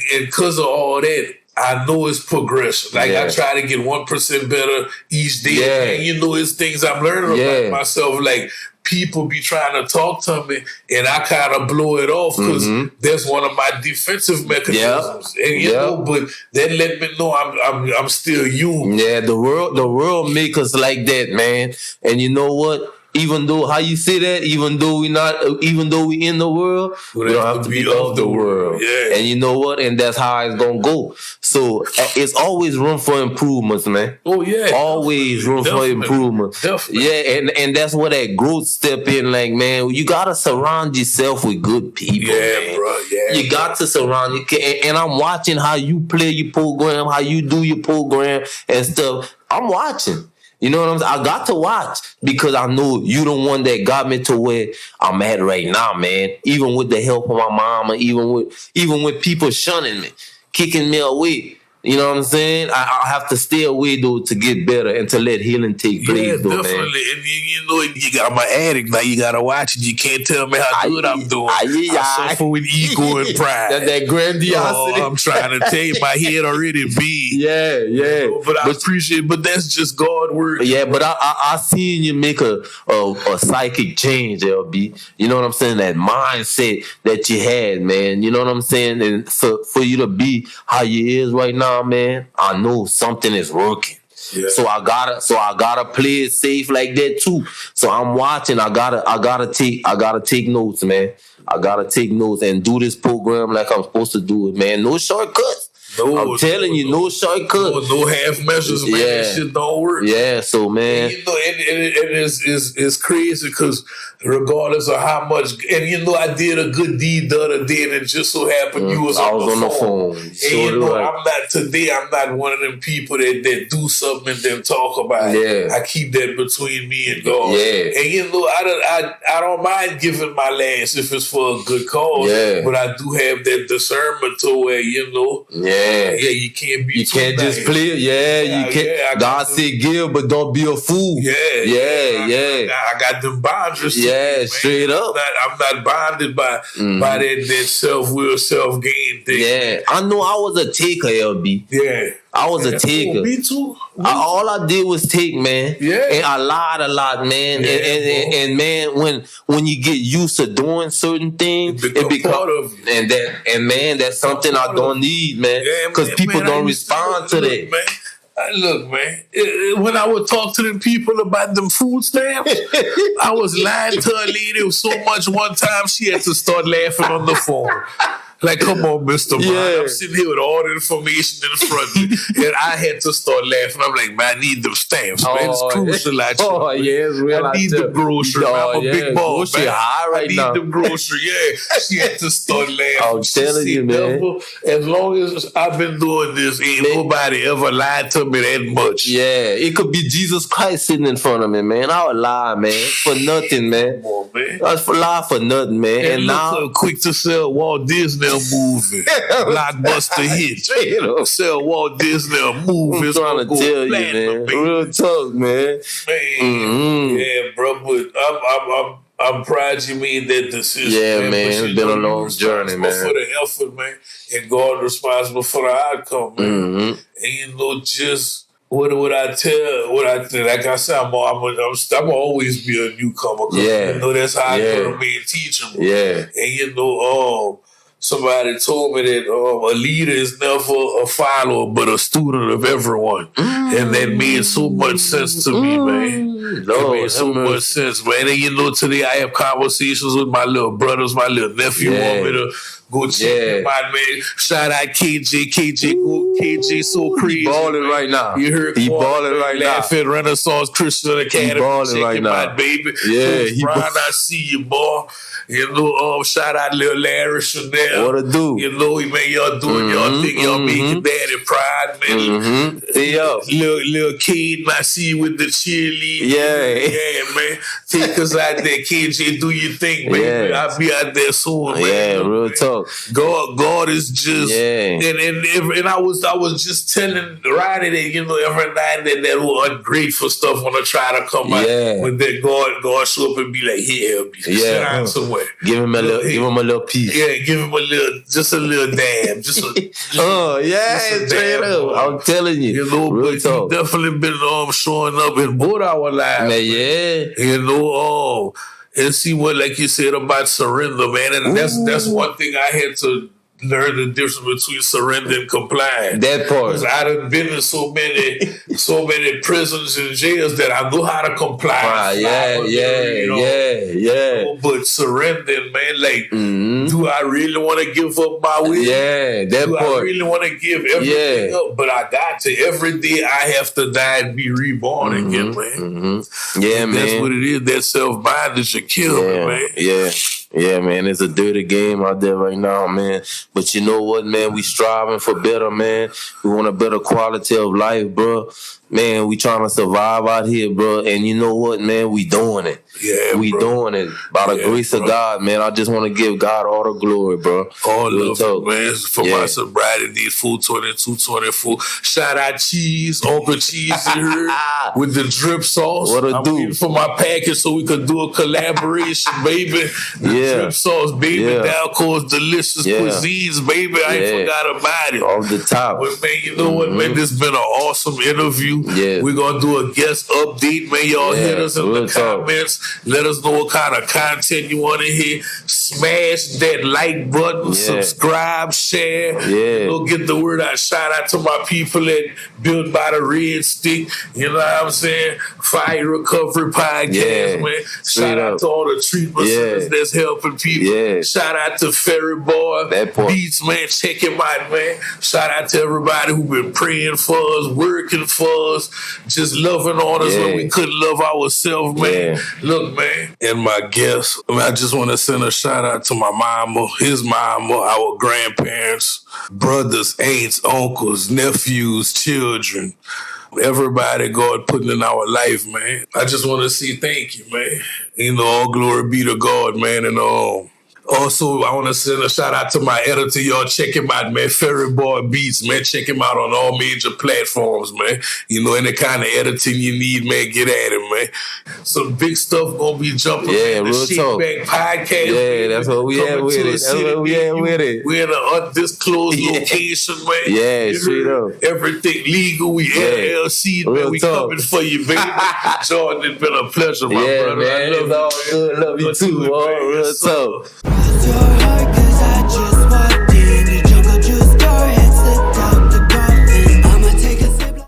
because of all that, I know it's progression. Like, I try to get 1% better each day. And you know, it's things I'm learning about myself. Like, people be trying to talk to me, and I kind of blow it off because that's one of my defensive mechanisms. And you know, but that let me know I'm still you. Yeah, the world make us like that, man. And you know what? Even though, how you say that, even though we in the world, we don't have to be of the world. Yeah. And you know what? And that's how it's gonna go. So it's always room for improvements, man. Oh yeah. Always room for improvement. Definitely. Yeah, and that's where that growth step in, like, man, you gotta surround yourself with good people. Yeah, man. bro. Yeah. You got to surround you. And I'm watching how you play your program, how you do your program and stuff. I'm watching. You know what I'm saying? I got to watch because I know you the one that got me to where I'm at right now, man. Even with the help of my mama, even with people shunning me, kicking me away. You know what I'm saying? I have to stay away, though, to get better and to let healing take place, though, definitely. man. And you know, you got my addict now. You got to watch it. You can't tell me how good I'm doing. I suffer with ego and pride. that grandiosity. I'm trying to tell you, my head already beat. Yeah. You know, but I appreciate it. But that's just God work. Yeah, but I seen you make a psychic change, LB. You know what I'm saying? That mindset that you had, man. You know what I'm saying? And for you to be how you is right now, man, I know something is working. Yeah. So I gotta play it safe like that too. So I'm watching. I gotta take notes, man. I gotta take notes and do this program like I'm supposed to do it, man. No shortcuts. I'm telling you, no shortcuts. No half measures, man. That shit don't work. Yeah, so, man. And, you know, it's crazy because regardless of how much, and you know, I did a good deed the other day, and it just so happened you was on the phone. And you know, I'm not one of them people that do something and then talk about it. I keep that between me and God. Yeah. And you know, I don't mind giving my last if it's for a good cause. Yeah. But I do have that discernment to where, you know, you can't be. You can't just play. You can't. God said give, but don't be a fool. I got them boundaries. Yeah, straight up. I'm not bonded by that self-will, self-gain thing. Yeah, I know I was a taker, LB. Yeah. I was a taker. Oh, me too. All I did was take, man. Yeah. And I lied a lot, man. And man, when you get used to doing certain things, it becomes part of you. And man, that's something I don't need, man. Because people don't respond to that. Man. Look, man, when I would talk to them people about them food stamps, I was lying to a lady so much one time she had to start laughing on the phone. Like, come on, Mr. Brown. I'm sitting here with all the information in front of me, and I had to start laughing. I'm like, man, I need them stamps, man. It's crucial. It's real. I need the grocery. I'm a big boss, man. I need the grocery. Yeah, she had to start laughing. I'm telling you, man. As long as I've been doing this, ain't nobody ever lied to me that much. Yeah, it could be Jesus Christ sitting in front of me, man. I would lie, man, for nothing, man. Come on, man. I was lie for nothing, man. And now so quick to sell Walt Disney movie, blockbuster hit. Sell Walt Disney movie. I'm trying to tell you, man. Real talk, man. Yeah, bro. But I'm proud you made that decision. Yeah, man. It's been a long journey, man. For the effort, man, and God responsible for the outcome, man. And just. What I tell? Like I said, I'm always be a newcomer. Yeah, that's how I learn being teachable. Yeah, and somebody told me that a leader is never a follower, but a student of everyone, and that made so much sense to me, man. It made so much sense, man. And today I have conversations with my little brothers, my little nephew. Want me to go check my man. Shout out KJ. KJ so crazy. He balling right now. You heard he balling right now. Laughing Renaissance Christian Academy. He balling right now. My baby. Yeah. Brian, I see you, boy. Shout out little Larry Chanel. What a dude. Man, y'all doing y'all thing. Y'all making daddy proud, man. Little kid, I see you with the cheerleading. Yeah, man. Take us out there, KJ. Do your thing, baby. I'll be out there soon, man. Yeah, real talk. God is just, and I was just telling Ronnie that every night that little ungrateful stuff want to try to come out, but then God show up and be like, here, help you. Sit down somewhere. Give him a little piece. Yeah, give him just a little dab, straight up. I'm telling you, but you definitely been showing up in both our lives, man. And see what, like you said about surrender, man, and that's one thing I had to learn the difference between surrender and compliance. That part. Because I done been in so many prisons and jails that I know how to comply. But surrendering, man, like, do I really want to give up my will? Yeah, that do part. I really want to give everything up? But I got to. Every day I have to die and be reborn again, man. Yeah, man. That's what it is. That self-bondage should kill me, man. Yeah, man, it's a dirty game out there right now, man. But you know what, man? We striving for better, man. We want a better quality of life, bro. Man, we trying to survive out here, bro. And you know what, man? We doing it. Yeah, we doing it. By the grace of God, man. I just want to give God all the glory, bro. All love it, man. For my sobriety, need full 22-24. Shout out Cheese, Uncle Cheese here with the drip sauce. What a I'm dude. waiting for my package so we could do a collaboration, baby. Drip sauce, baby. Dalco's delicious cuisines, baby. I ain't forgot about it. Off the top. But, man, you know what, man? This been an awesome interview. Yeah. We're going to do a guest update, man. Y'all hit us in the comments. Let us know what kind of content you want to hear. Smash that like button, subscribe, share. Get the word out. Shout out to my people at Built by the Red Stick. You know what I'm saying? Fire Recovery Podcast, man. Shout out to all the treatment centers that's helping people. Shout out to Ferry Boy. Beats, man. Check him out, man. Shout out to everybody who been praying for us, working for us, just loving on us when we couldn't love ourselves, man. Look, man, and my guests, I just want to send a shout out to my mama, his mama, our grandparents, brothers, aunts, uncles, nephews, children, everybody God putting in our life, man. I just want to say thank you, man. All glory be to God, man, and also, I want to send a shout out to my editor. Y'all check him out, man. Ferry Boy Beats, man. Check him out on all major platforms, man. Any kind of editing you need, man, get at him, man. Some big stuff gonna be jumping. Yeah, the Shakeback Podcast. Yeah, that's what we had with it. That's what we had with it. We're in an undisclosed location, man. Yeah, straight up. Everything legal. We LLC, man. We coming for you, baby. Jordan, it's been a pleasure, my brother. Man, I love you, all good. Love you too, man. Real talk.